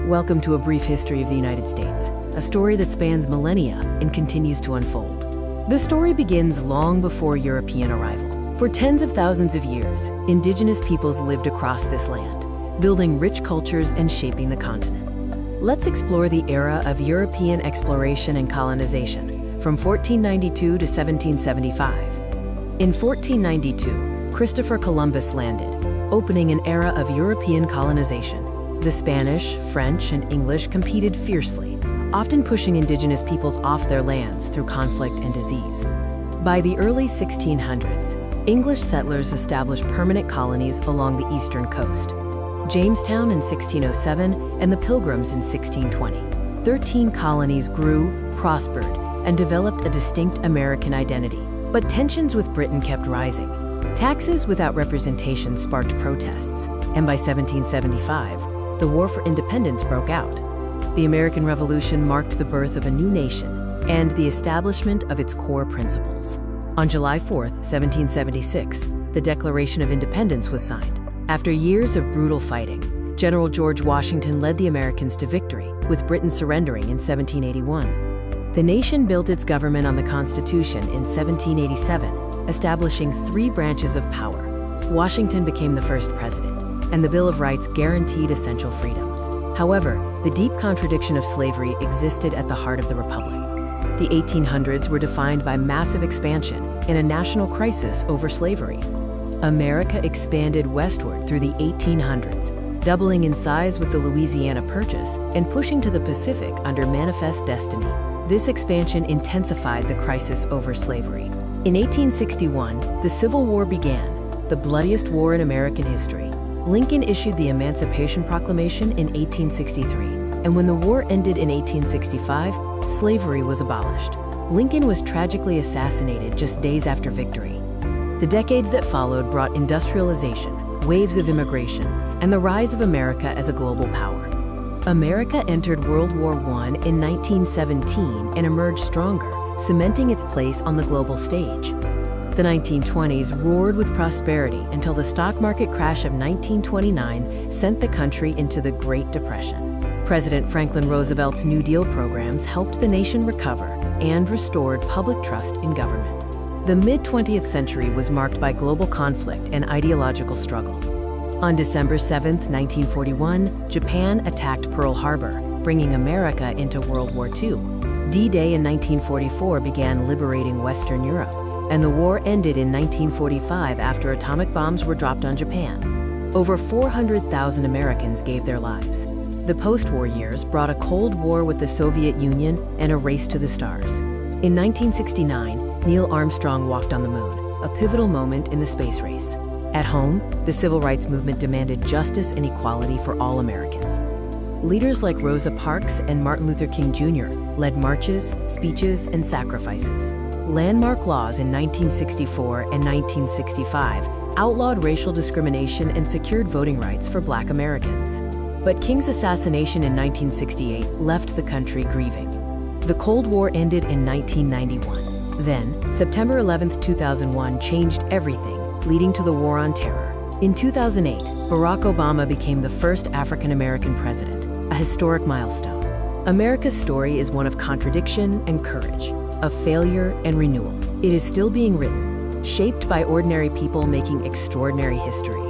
Welcome to a brief history of the United States, a story that spans millennia and continues to unfold. The story begins long before European arrival. For tens of thousands of years, indigenous peoples lived across this land, building rich cultures and shaping the continent. Let's explore the era of European exploration and colonization, from 1492 to 1775. In 1492, Christopher Columbus landed, opening an era of European colonization. The Spanish, French, and English competed fiercely, often pushing indigenous peoples off their lands through conflict and disease. By the early 1600s, English settlers established permanent colonies along the eastern coast. Jamestown in 1607 and the Pilgrims in 1620. 13 colonies grew, prospered, and developed a distinct American identity. But tensions with Britain kept rising. Taxes without representation sparked protests, and by 1775, the War for Independence broke out. The American Revolution marked the birth of a new nation and the establishment of its core principles. On July 4, 1776, the Declaration of Independence was signed. After years of brutal fighting, General George Washington led the Americans to victory, with Britain surrendering in 1781. The nation built its government on the Constitution in 1787, establishing 3 branches of power. Washington became the first president, and the Bill of Rights guaranteed essential freedoms. However, the deep contradiction of slavery existed at the heart of the Republic. The 1800s were defined by massive expansion and a national crisis over slavery. America expanded westward through the 1800s, doubling in size with the Louisiana Purchase and pushing to the Pacific under Manifest Destiny. This expansion intensified the crisis over slavery. In 1861, the Civil War began, the bloodiest war in American history. Lincoln issued the Emancipation Proclamation in 1863, and when the war ended in 1865, slavery was abolished. Lincoln was tragically assassinated just days after victory. The decades that followed brought industrialization, waves of immigration, and the rise of America as a global power. America entered World War I in 1917 and emerged stronger, cementing its place on the global stage. The 1920s roared with prosperity until the stock market crash of 1929 sent the country into the Great Depression. President Franklin Roosevelt's New Deal programs helped the nation recover and restored public trust in government. The mid-20th century was marked by global conflict and ideological struggle. On December 7, 1941, Japan attacked Pearl Harbor, bringing America into World War II. D-Day in 1944 began liberating Western Europe, and the war ended in 1945 after atomic bombs were dropped on Japan. Over 400,000 Americans gave their lives. The post-war years brought a Cold War with the Soviet Union and a race to the stars. In 1969, Neil Armstrong walked on the moon, a pivotal moment in the space race. At home, the civil rights movement demanded justice and equality for all Americans. Leaders like Rosa Parks and Martin Luther King Jr. led marches, speeches, and sacrifices. Landmark laws in 1964 and 1965 outlawed racial discrimination and secured voting rights for Black Americans. But King's assassination in 1968 left the country grieving. The Cold War ended in 1991. Then, September 11, 2001 changed everything, leading to the War on Terror. In 2008, Barack Obama became the first African-American president, a historic milestone. America's story is one of contradiction and courage, of failure and renewal. It is still being written, shaped by ordinary people making extraordinary history.